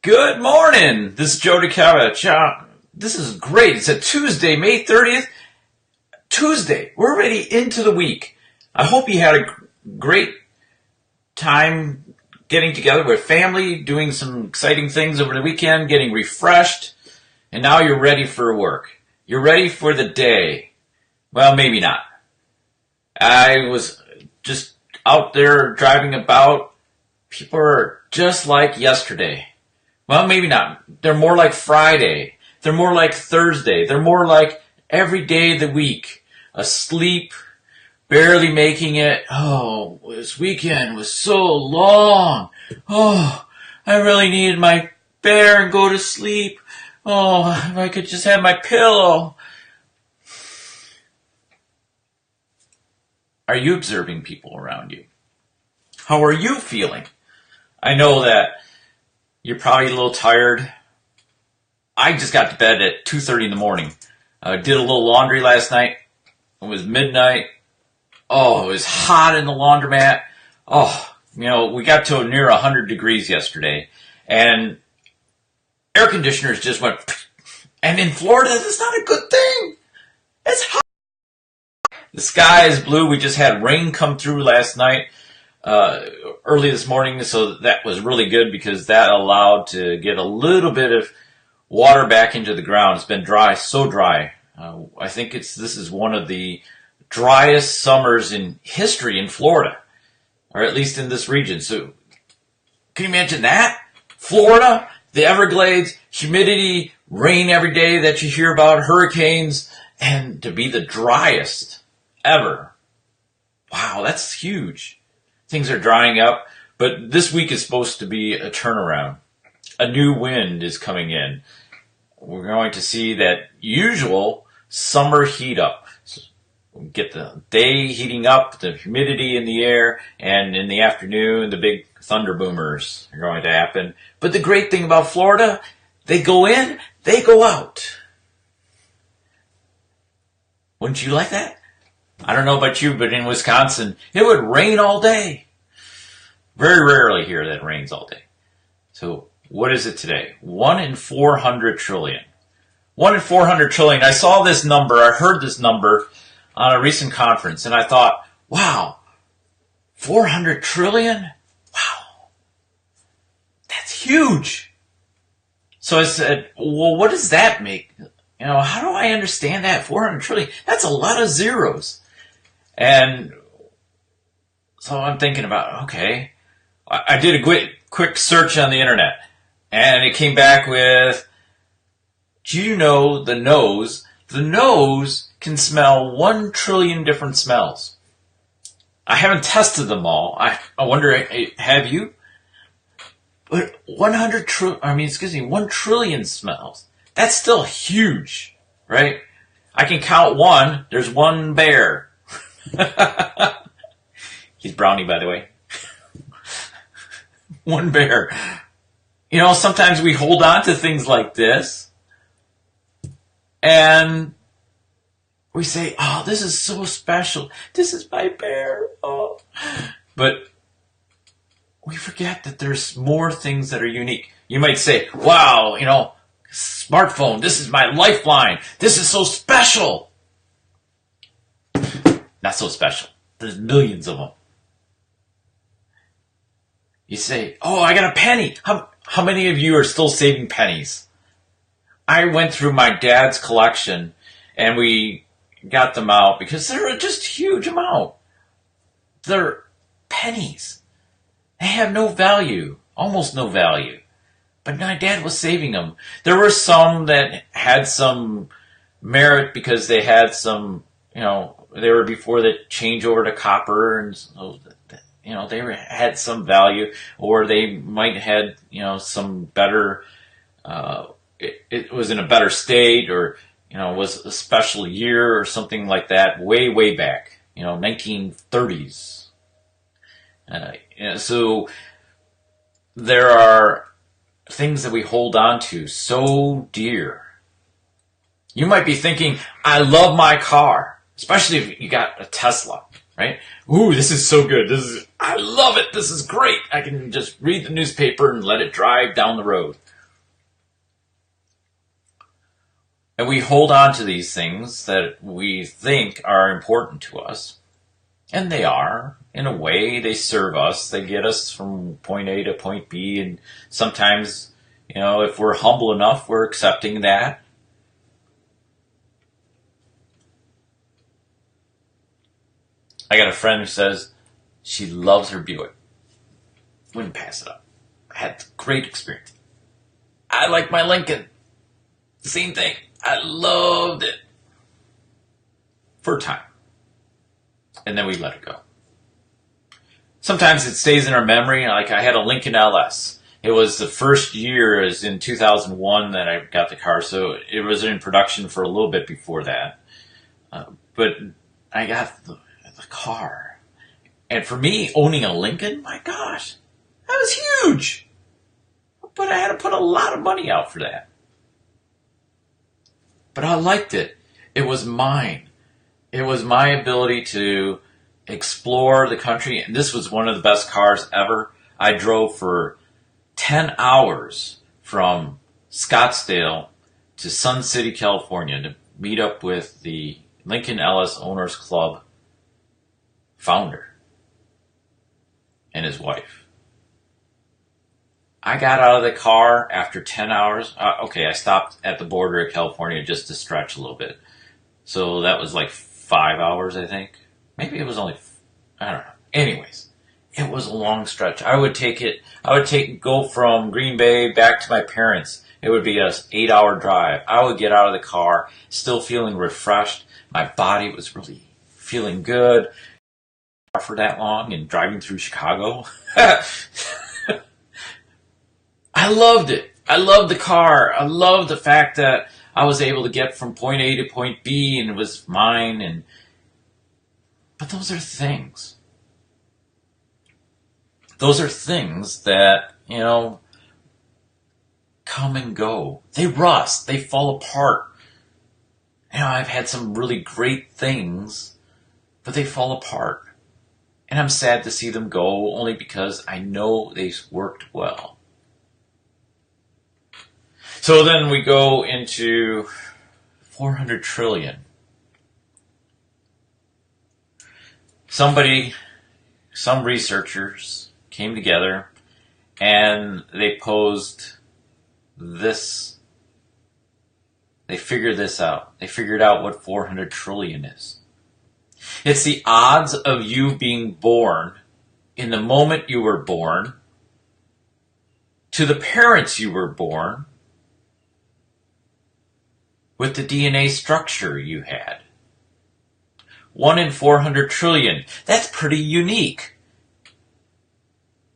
Good morning. This is Joe Dutkiewicz. This is great. It's a Tuesday, May 30th. Tuesday. We're already into the week. I hope you had a great time getting together with family, doing some exciting things over the weekend, getting refreshed, and now you're ready for work. You're ready for the day. Well, maybe not. I was just out there driving about. People are just like yesterday. Well, maybe not. They're more like Friday. They're more like Thursday. They're more like every day of the week. Asleep, barely making it. Oh, this weekend was so long. Oh, I really needed my bear and go to sleep. Oh, if I could just have my pillow. Are you observing people around you? How are you feeling? I know that you're probably a little tired. I just got to bed at 2:30 in the morning. I did a little laundry last night. It was midnight. Oh, it was hot in the laundromat. Oh, we got to near 100 degrees yesterday. And air conditioners just went. And in Florida, that's not a good thing. It's hot. The sky is blue. We just had rain come through last night. Early this morning, so that was really good because that allowed to get a little bit of water back into the ground. It's been dry, so dry. I think this is one of the driest summers in history in Florida, or at least in this region. So, can you imagine that? Florida, the Everglades, humidity, rain every day that you hear about, hurricanes, and to be the driest ever. Wow, that's huge. Things are drying up, but this week is supposed to be a turnaround. A new wind is coming in. We're going to see that usual summer heat up. So we get the day heating up, the humidity in the air, and in the afternoon, the big thunder boomers are going to happen. But the great thing about Florida, they go in, they go out. Wouldn't you like that? I don't know about you, but in Wisconsin, it would rain all day. Very rarely here that it rains all day. So what is it today? 1 in 400 trillion. 1 in 400 trillion. I saw this number, I heard this number on a recent conference, and I thought, wow, 400 trillion? Wow. That's huge. So I said, well, what does that make? How do I understand that? 400 trillion? That's a lot of zeros. And so I'm thinking about, okay, I did a quick search on the internet, and it came back with, do you know the nose can smell 1 trillion different smells? I haven't tested them all. I wonder, have you? But 1 trillion smells. That's still huge, right? I can count one. There's one bear. He's brownie, by the way. One bear. Sometimes we hold on to things like this and we say, oh, this is so special. This is my bear. Oh. But we forget that there's more things that are unique. You might say, wow, smartphone, this is my lifeline. This is so special. Not so special. There's millions of them. You say, oh, I got a penny. How many of you are still saving pennies? I went through my dad's collection and we got them out because they're just a huge amount. They're pennies. They have no value, almost no value. But my dad was saving them. There were some that had some merit because they had some, they were before the changeover to copper, and so they had some value, or they might have had, some better, it was in a better state, or, was a special year or something like that way back, 1930s. So there are things that we hold on to so dear. You might be thinking, I love my car, especially if you got a Tesla, right? Ooh, this is so good. I love it. This is great. I can just read the newspaper and let it drive down the road. And we hold on to these things that we think are important to us. And they are. In a way, they serve us. They get us from point A to point B. And sometimes, if we're humble enough, we're accepting that. I got a friend who says she loves her Buick. Wouldn't pass it up. I had a great experience. I like my Lincoln. Same thing. I loved it. For a time. And then we let it go. Sometimes it stays in our memory. Like I had a Lincoln LS. It was the first year, as in 2001, that I got the car. So it was in production for a little bit before that. But I got the car. And for me, owning a Lincoln, my gosh, that was huge. But I had to put a lot of money out for that. But I liked it. It was mine. It was my ability to explore the country. And this was one of the best cars ever. I drove for 10 hours from Scottsdale to Sun City, California to meet up with the Lincoln LS Owners Club founder and his wife. I got out of the car after 10 hours. I stopped at the border of California just to stretch a little bit. So that was like 5 hours, I think. Maybe it was only, I don't know. Anyways, it was a long stretch. I would go from Green Bay back to my parents. It would be an 8-hour drive. I would get out of the car still feeling refreshed. My body was really feeling good for that long and driving through Chicago. I loved it. I loved the car. I loved the fact that I was able to get from point A to point B and it was mine. But those are things. Those are things that, come and go. They rust. They fall apart. I've had some really great things, but they fall apart. And I'm sad to see them go only because I know they worked well. So then we go into 400 trillion. Some researchers came together and they posed this. They figured this out. They figured out what 400 trillion is. It's the odds of you being born in the moment you were born, to the parents you were born, with the DNA structure you had. 1 in 400 trillion. That's pretty unique.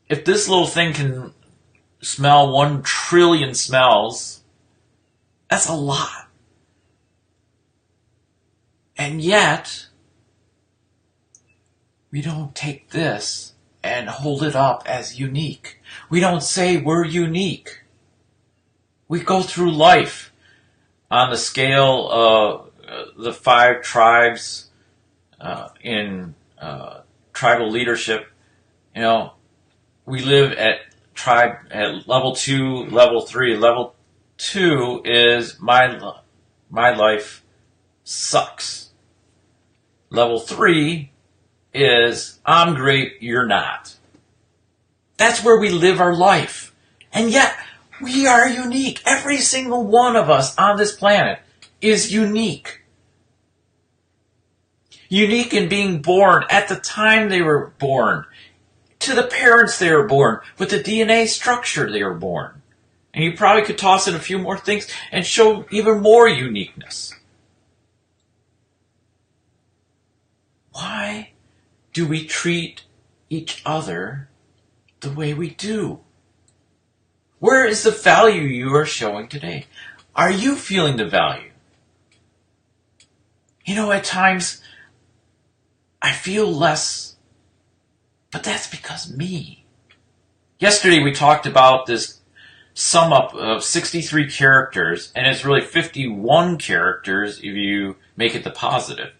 If this little thing can smell 1 trillion smells, that's a lot. And yet, we don't take this and hold it up as unique. We don't say we're unique. We go through life on the scale of the 5 tribes in tribal leadership. We live at level 2, level 3. Level 2 is my life sucks. Level 3 is I'm great, you're not. That's where we live our life. And yet, we are unique. Every single one of us on this planet is unique. Unique in being born at the time they were born, to the parents they were born, with the DNA structure they were born. And you probably could toss in a few more things and show even more uniqueness. Why do we treat each other the way we do? Where is the value you are showing today? Are you feeling the value? At times, I feel less, but that's because me. Yesterday we talked about this sum up of 63 characters, and it's really 51 characters if you make it the positive.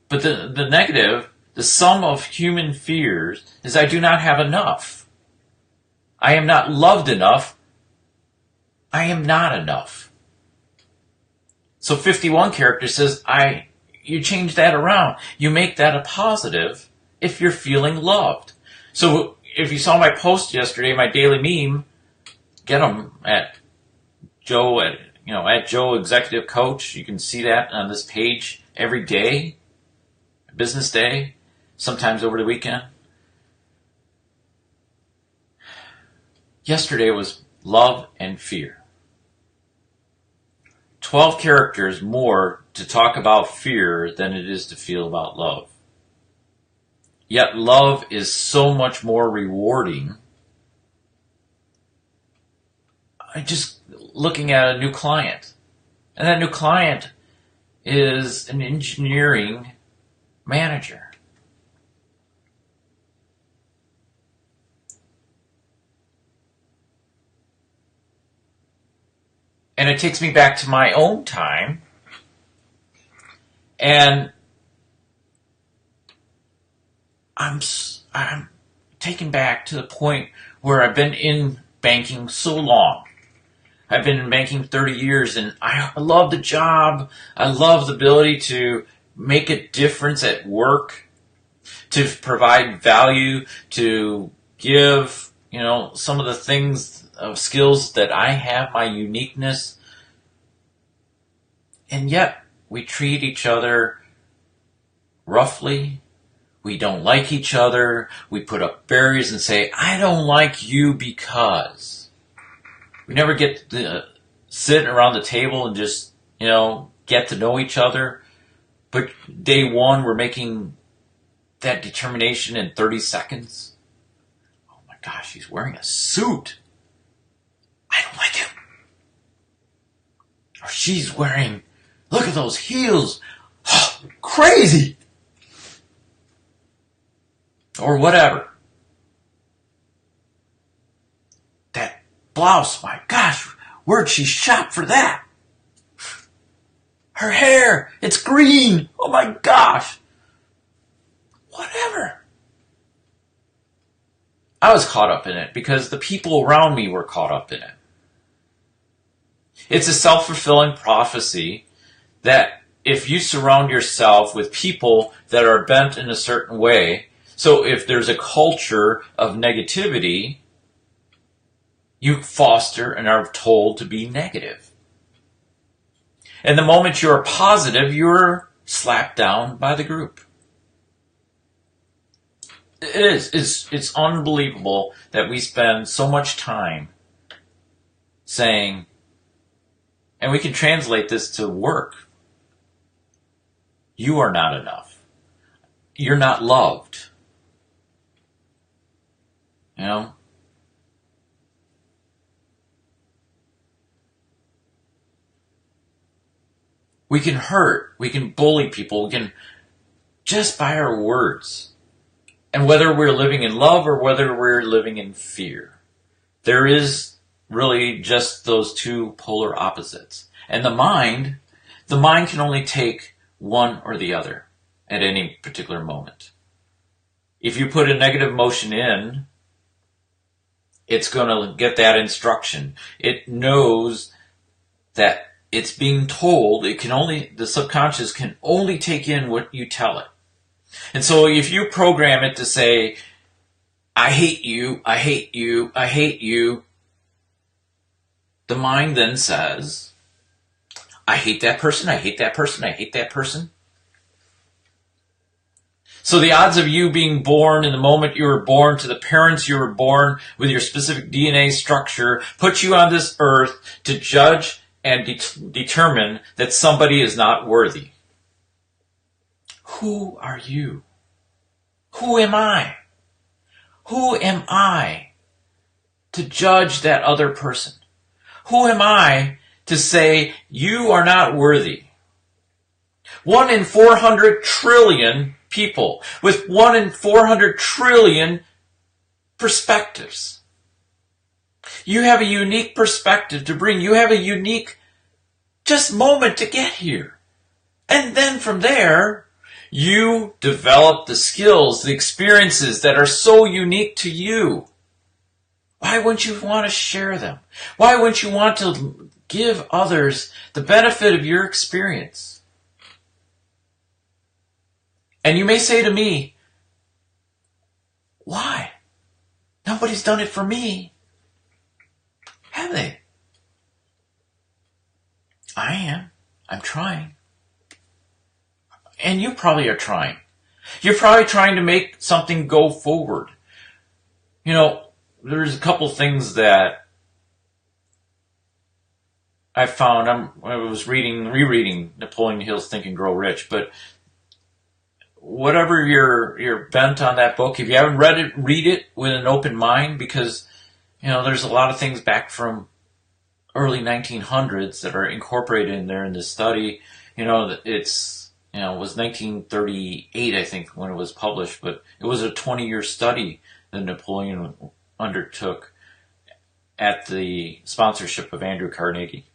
But the negative, the sum of human fears, is I do not have enough. I am not loved enough. I am not enough. So 51 character says, you change that around. You make that a positive if you're feeling loved. So if you saw my post yesterday, my daily meme, get them at Joe at Joe Executive Coach. You can see that on this page every day, business day, sometimes over the weekend. Yesterday was love and fear. 12 characters more to talk about fear than it is to feel about love. Yet love is so much more rewarding. I just looking at a new client. And that new client is an engineering manager. And it takes me back to my own time. And I'm taken back to the point where I've been in banking so long. I've been in banking 30 years, and I love the job. I love the ability to make a difference at work, to provide value, to give, some of the things of skills that I have, my uniqueness. And yet, we treat each other roughly. We don't like each other. We put up barriers and say, I don't like you because. We never get to sit around the table and just, get to know each other. But day one, we're making that determination in 30 seconds. Oh my gosh, he's wearing a suit. I don't like him. Or she's wearing, look at those heels. Oh, crazy. Or whatever. That blouse, my gosh, where'd she shop for that? Her hair, it's green. Oh my gosh. Whatever. I was caught up in it because the people around me were caught up in it. It's a self-fulfilling prophecy that if you surround yourself with people that are bent in a certain way, so if there's a culture of negativity, you foster and are told to be negative. And the moment you're positive, you're slapped down by the group. It's unbelievable that we spend so much time saying, and we can translate this to work, you are not enough. You're not loved. We can hurt, we can bully people, we can just by our words. And whether we're living in love or whether we're living in fear, there is really just those two polar opposites. And the mind can only take one or the other at any particular moment. If you put a negative emotion in, it's going to get that instruction. It knows that it's being told, the subconscious can only take in what you tell it. And so if you program it to say, I hate you, I hate you, I hate you, the mind then says, I hate that person, I hate that person, I hate that person. So the odds of you being born in the moment you were born to the parents you were born with your specific DNA structure put you on this earth to judge and determine that somebody is not worthy. Who are you? Who am I? Who am I to judge that other person? Who am I to say you are not worthy? 1 in 400 trillion people with 1 in 400 trillion perspectives. You have a unique perspective to bring. You have a unique just moment to get here. And then from there, you develop the skills, the experiences that are so unique to you. Why wouldn't you want to share them? Why wouldn't you want to give others the benefit of your experience. And you may say to me, why? Nobody's done it for me. Have they? I am. I'm trying. And you probably are trying. You're probably trying to make something go forward. You know, there's a couple things that I found. I was rereading Napoleon Hill's Think and Grow Rich, but whatever you're bent on that book, if you haven't read it, read it with an open mind, because, you know, there's a lot of things back from early 1900s that are incorporated in there in this study. You know, it's, you know, it was 1938, I think, when it was published, but it was a 20-year study that Napoleon undertook at the sponsorship of Andrew Carnegie.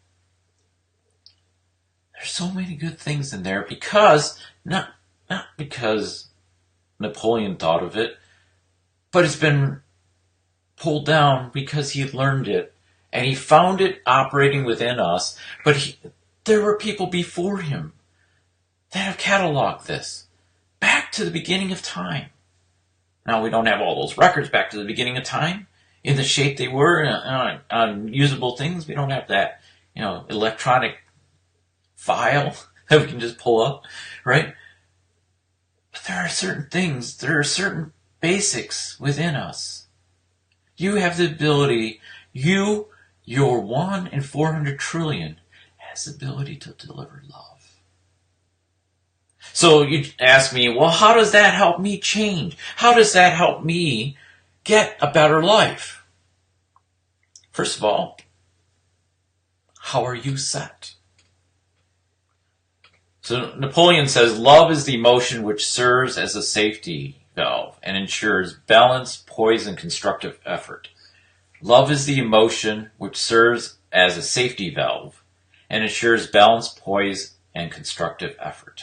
There's so many good things in there because, not because Napoleon thought of it, but it's been pulled down because he learned it and he found it operating within us. But there were people before him that have cataloged this back to the beginning of time. Now, we don't have all those records back to the beginning of time in the shape they were on usable things. We don't have that, you know, electronic file that we can just pull up, right? But there are certain things, there are certain basics within us. You have the ability, your 1 in 400 trillion has the ability to deliver love. So you ask me, well, how does that help me change? How does that help me get a better life? First of all, how are you set? So Napoleon says, love is the emotion which serves as a safety valve and ensures balance, poise, and constructive effort. Love is the emotion which serves as a safety valve and ensures balance, poise, and constructive effort.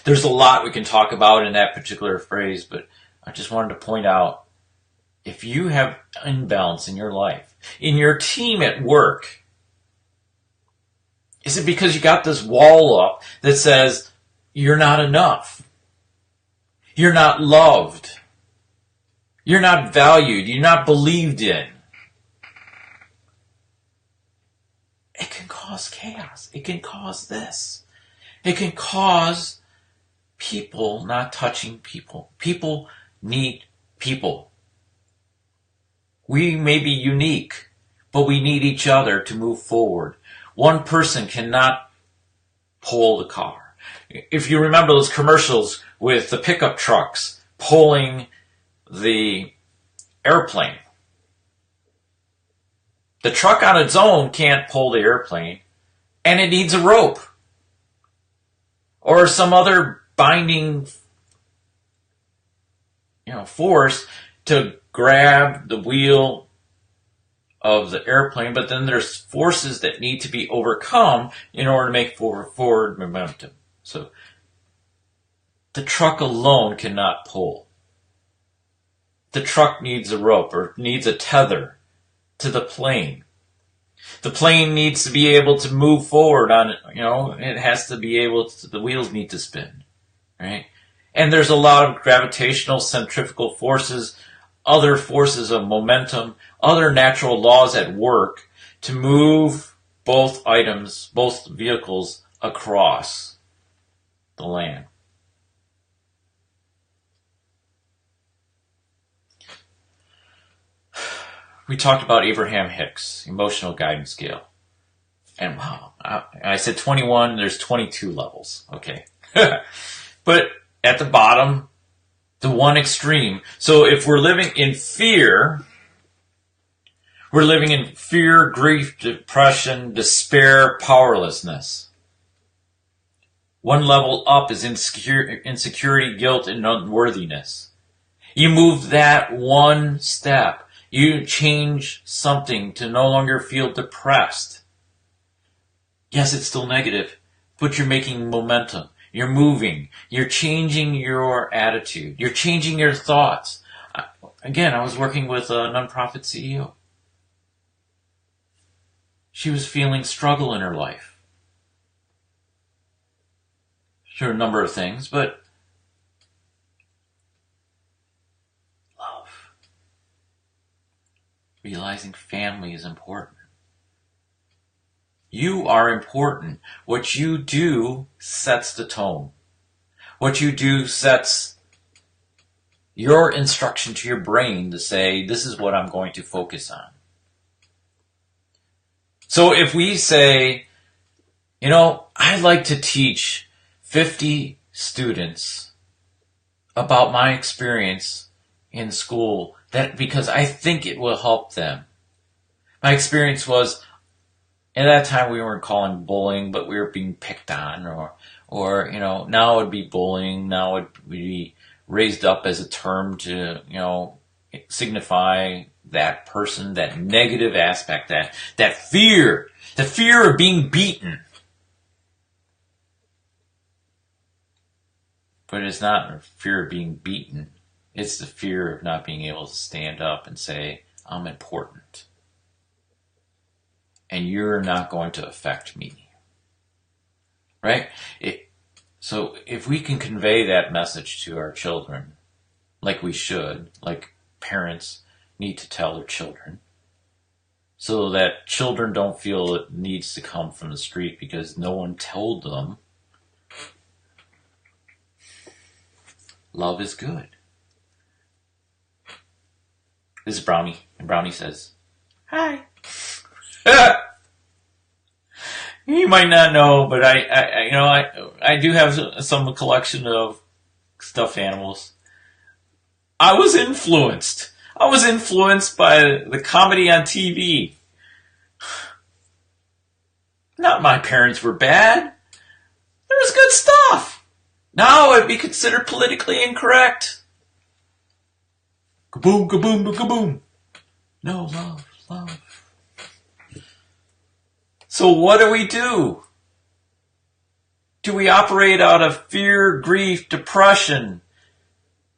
There's a lot we can talk about in that particular phrase, but I just wanted to point out, if you have imbalance in your life, in your team at work, is it because you got this wall up that says you're not enough? You're not loved. You're not valued. You're not believed in. It can cause chaos. It can cause this. It can cause people not touching people. People need people. We may be unique, but we need each other to move forward. One person cannot pull the car. If you remember those commercials with the pickup trucks pulling the airplane, the truck on its own can't pull the airplane, and it needs a rope or some other binding, force to grab the wheel of the airplane, but then there's forces that need to be overcome in order to make forward momentum. So the truck alone cannot pull. The truck needs a rope or needs a tether to the plane. The plane needs to be able to move forward on it, it has to be able to, the wheels need to spin, right? And there's a lot of gravitational centrifugal forces, other forces of momentum, other natural laws at work to move both items, both vehicles across the land. We talked about Abraham Hicks, emotional guidance scale. And wow, I said 21, there's 22 levels. Okay. But at the bottom, the one extreme. So if we're living in fear, we're living in fear, grief, depression, despair, powerlessness. One level up is insecurity, guilt, and unworthiness. You move that one step. You change something to no longer feel depressed. Yes, it's still negative, but you're making momentum. You're moving. You're changing your attitude. You're changing your thoughts. Again, I was working with a nonprofit CEO. She was feeling struggle in her life. Sure, a number of things, but love. Realizing family is important. You are important. What you do sets the tone. What you do sets your instruction to your brain to say, this is what I'm going to focus on. So if we say, I'd like to teach 50 students about my experience in school, because I think it will help them. My experience was, at that time we weren't calling bullying, but we were being picked on, or now it would be bullying. Now it would be raised up as a term to, signify that person, that negative aspect, that fear, the fear of being beaten. But it's not the fear of being beaten. It's the fear of not being able to stand up and say, I'm important. And you're not going to affect me. Right? So if we can convey that message to our children, like we should, like parents need to tell their children, so that children don't feel it needs to come from the street because no one told them, love is good. This is Brownie, and Brownie says, hi. You might not know, but I do have some collection of stuffed animals. I was influenced by the comedy on TV. Not my parents were bad. There was good stuff. Now it'd be considered politically incorrect. Kaboom, kaboom, kaboom. No, love. So what do? Do we operate out of fear, grief, depression,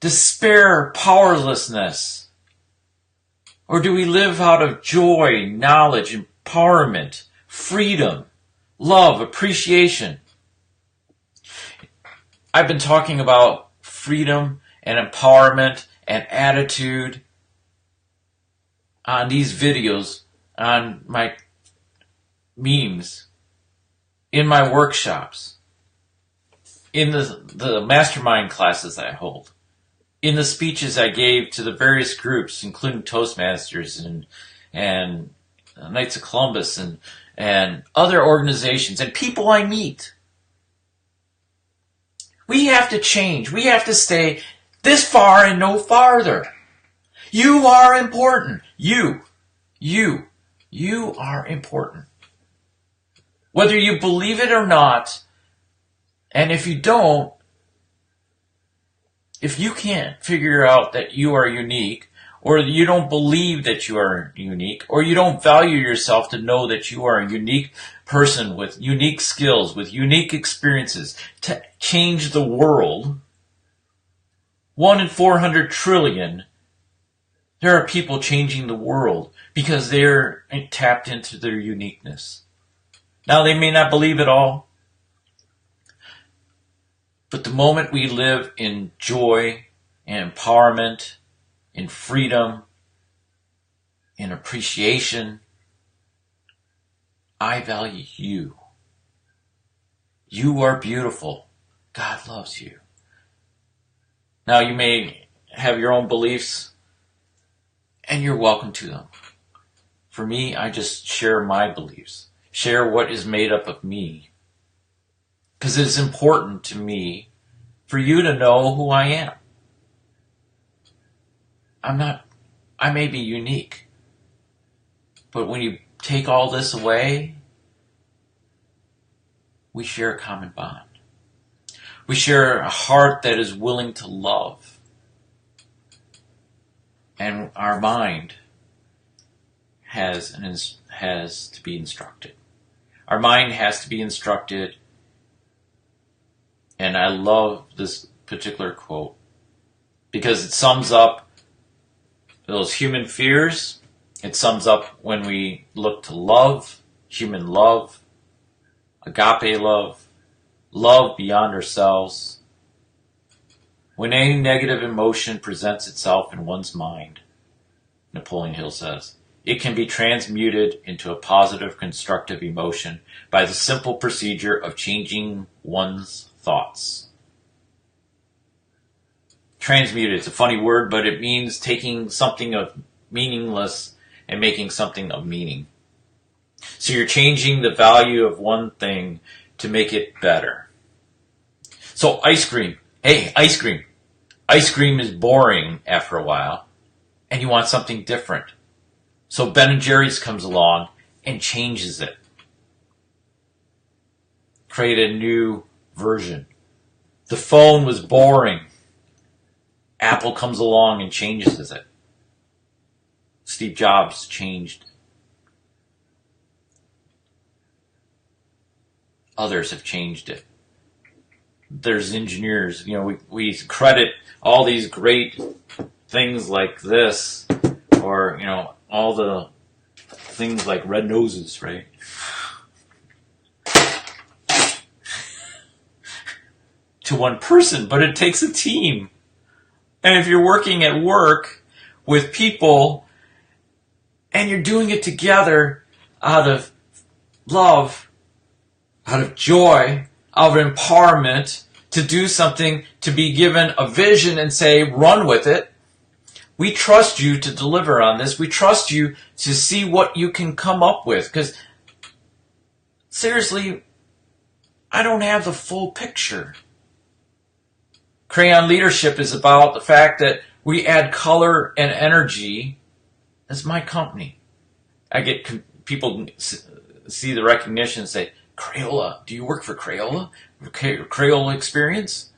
despair, powerlessness? Or do we live out of joy, knowledge, empowerment, freedom, love, appreciation? I've been talking about freedom and empowerment and attitude on these videos, on my memes, in my workshops, in the mastermind classes I hold, in the speeches I gave to the various groups, including Toastmasters and Knights of Columbus and other organizations and people I meet. We have to change. We have to stay this far and no farther. You are important. You are important. Whether you believe it or not, and if you don't, if you can't figure out that you are unique, or you don't believe that you are unique, or you don't value yourself to know that you are a unique person with unique skills, with unique experiences to change the world, 1 in 400 trillion, there are people changing the world because they're tapped into their uniqueness. Now, they may not believe it all, but the moment we live in joy and empowerment, in freedom, in appreciation, I value you. You are beautiful. God loves you. Now, you may have your own beliefs, and you're welcome to them. For me, I just share my beliefs. Share what is made up of me. Because it is important to me for you to know who I am. I may be unique. But when you take all this away, we share a common bond. We share a heart that is willing to love. And our mind has to be instructed. Our mind has to be instructed. And I love this particular quote because it sums up those human fears. It sums up when we look to love human love, agape love, love beyond ourselves. When any negative emotion presents itself in one's mind, Napoleon Hill says, it can be transmuted into a positive, constructive emotion by the simple procedure of changing one's thoughts. Transmuted, it's a funny word, but it means taking something of meaningless and making something of meaning. So you're changing the value of one thing to make it better. So ice cream. Hey, ice cream. Ice cream is boring after a while, and you want something different. So Ben & Jerry's comes along and changes it. Create a new version. The phone was boring. Apple comes along and changes it. Steve Jobs changed. Others have changed it. There's engineers, we credit all these great things like this, or, all the things like red noses, right? To one person, but it takes a team. And if you're working at work with people and you're doing it together out of love, out of joy, out of empowerment, to do something, to be given a vision and say, run with it. We trust you to deliver on this. We trust you to see what you can come up with. Because, seriously, I don't have the full picture. Crayon Leadership is about the fact that we add color and energy. That's my company. I get people see the recognition and say, Crayola, do you work for Crayola? Crayola Experience?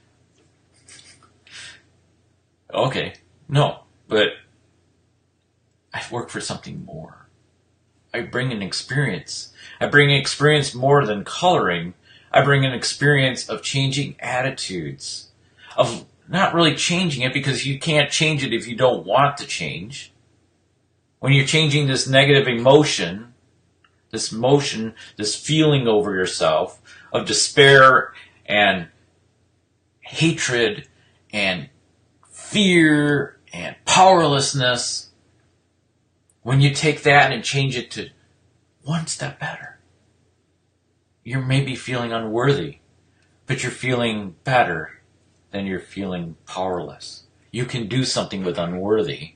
Okay, no, but I work for something more. I bring an experience. I bring an experience more than coloring. I bring an experience of changing attitudes, of not really changing it, because you can't change it if you don't want to change. When you're changing this negative emotion, this feeling over yourself of despair and hatred and fear and powerlessness, when you take that and change it to one step better, you're maybe feeling unworthy, but you're feeling better than you're feeling powerless. You can do something with unworthy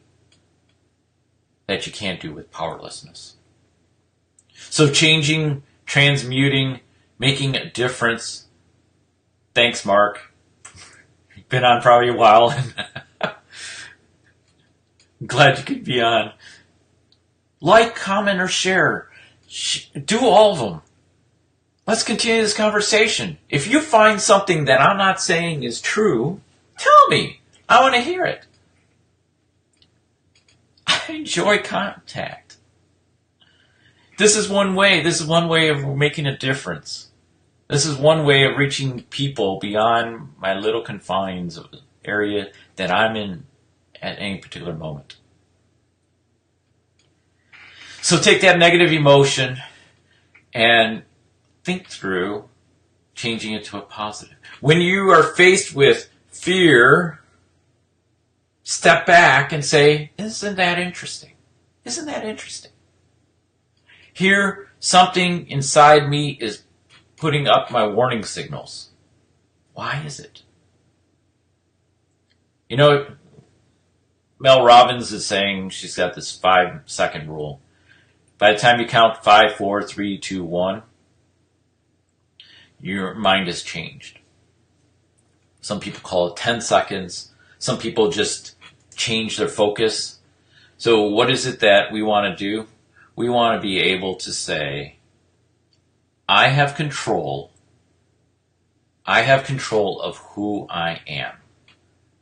that you can't do with powerlessness. So changing, transmuting, making a difference. Thanks, Mark. You've been on probably a while. Glad you could be on. Like, comment, or share. Do all of them. Let's continue this conversation. If you find something that I'm not saying is true, tell me. I want to hear it. I enjoy contact. This is one way. This is one way of making a difference. This is one way of reaching people beyond my little confines of the area that I'm in at any particular moment. So take that negative emotion and think through changing it to a positive. When you are faced with fear, step back and say, isn't that interesting? Isn't that interesting? Here, something inside me is putting up my warning signals. Why is it? Mel Robbins is saying, she's got this 5-second rule. By the time you count 5, 4, 3, 2, 1, your mind has changed. Some people call it 10 seconds. Some people just change their focus. So what is it that we want to do? We want to be able to say, I have control. I have control of who I am.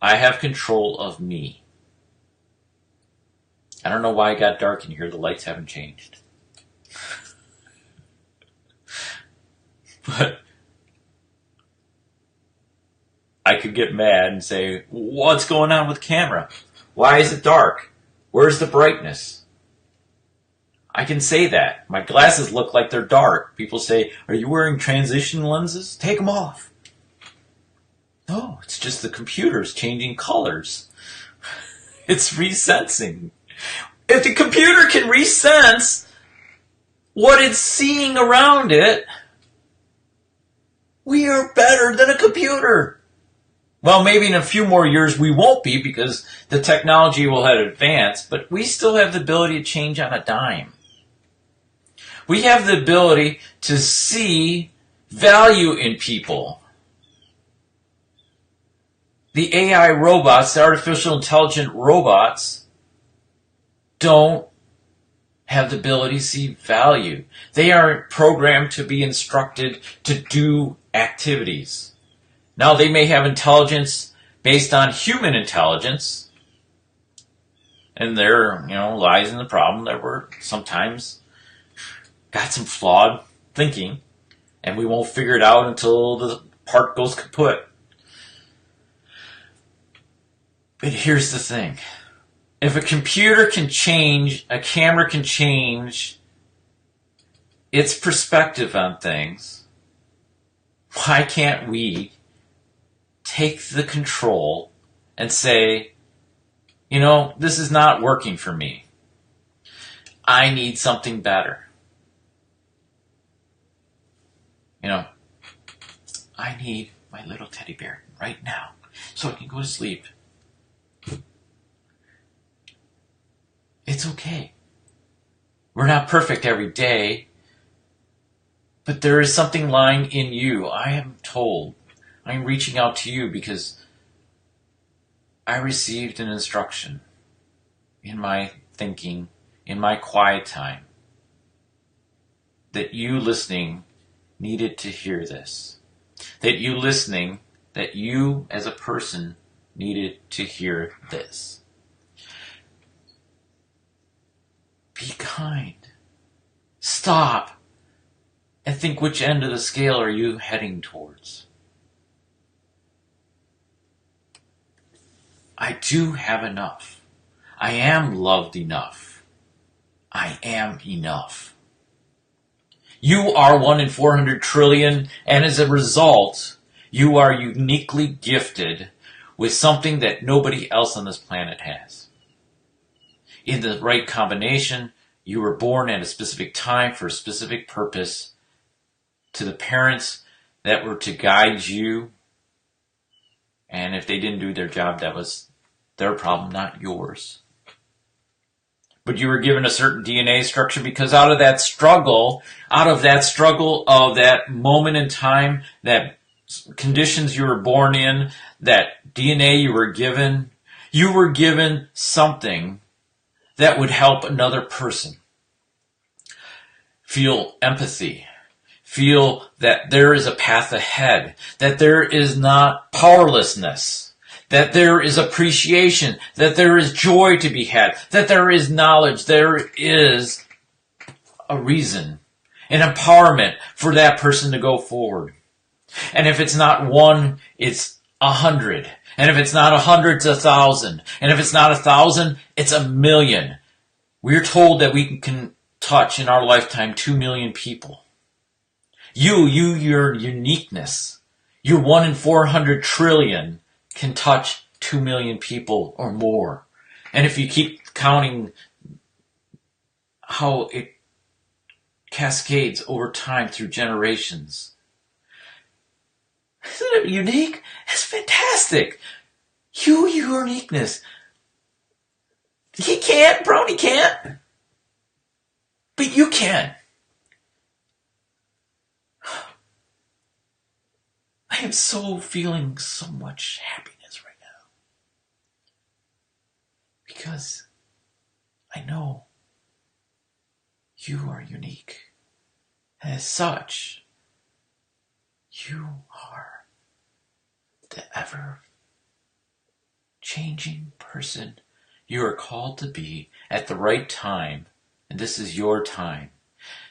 I have control of me. I don't know why it got dark in here. The lights haven't changed. But I could get mad and say, what's going on with the camera? Why is it dark? Where's the brightness? I can say that. My glasses look like they're dark. People say, are you wearing transition lenses? Take them off. No, it's just the computer's changing colors. It's resensing. If the computer can resense what it's seeing around it, we are better than a computer. Well, maybe in a few more years we won't be because the technology will have advanced, but we still have the ability to change on a dime. We have the ability to see value in people. The AI robots, the artificial intelligent robots, don't have the ability to see value. They aren't programmed to be instructed to do activities. Now, they may have intelligence based on human intelligence, and there, lies in the problem that we're sometimes got some flawed thinking, and we won't figure it out until the part goes kaput. But here's the thing. If a computer can change, a camera can change its perspective on things, why can't we take the control and say, this is not working for me. I need something better. I need my little teddy bear right now so I can go to sleep. It's okay. We're not perfect every day, but there is something lying in you. I am told. I'm reaching out to you because I received an instruction in my thinking, in my quiet time, that you listening needed to hear this. That you listening, that you as a person needed to hear this. Be kind. Stop and think, which end of the scale are you heading towards? I do have enough. I am loved enough. I am enough. You are 1 in 400 trillion, and as a result, you are uniquely gifted with something that nobody else on this planet has. In the right combination, you were born at a specific time for a specific purpose. To the parents that were to guide you, and if they didn't do their job, that was their problem, not yours. But you were given a certain DNA structure because out of that struggle of that moment in time, that conditions you were born in, that DNA you were given something that would help another person feel empathy, feel that there is a path ahead, that there is not powerlessness, that there is appreciation, that there is joy to be had, that there is knowledge, there is a reason, an empowerment for that person to go forward. And if it's not 1, it's 100. And if it's not 100, it's 1,000. And if it's not 1,000, it's 1,000,000. We're told that we can touch in our lifetime 2 million people. Your uniqueness, your 1 in 400 trillion can touch 2 million people or more. And if you keep counting how it cascades over time through generations, isn't it unique? It's fantastic. Your uniqueness. He can't, Brownie can't. But you can. I am feeling so much happiness right now. Because I know you are unique. And as such, you are the ever-changing person you are called to be at the right time. And this is your time.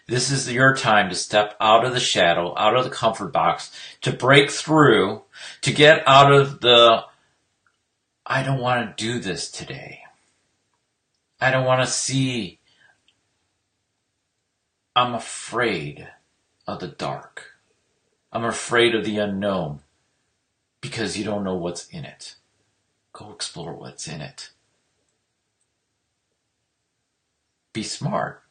This is your time to step out of the shadow, out of the comfort box, to break through, to get out of the, I don't want to do this today. I don't want to see I'm afraid of the dark. I'm afraid of the unknown because you don't know what's in it. Go explore what's in it. Be smart,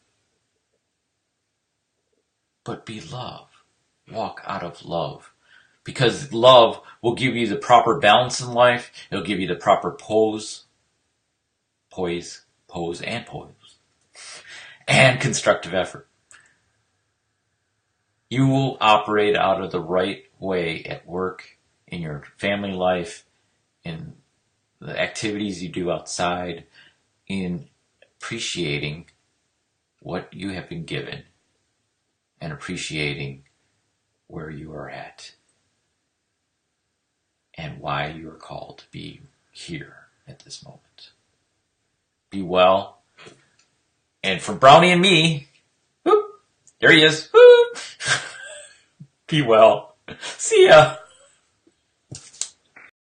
but be love. Walk out of love. Because love will give you the proper balance in life. It'll give you the proper pose, and constructive effort. You will operate out of the right way at work, in your family life, in the activities you do outside, in appreciating what you have been given and appreciating where you are at and why you are called to be here at this moment. Be well. And from Brownie and me, whoop, there he is. Whoop. Be well. See ya.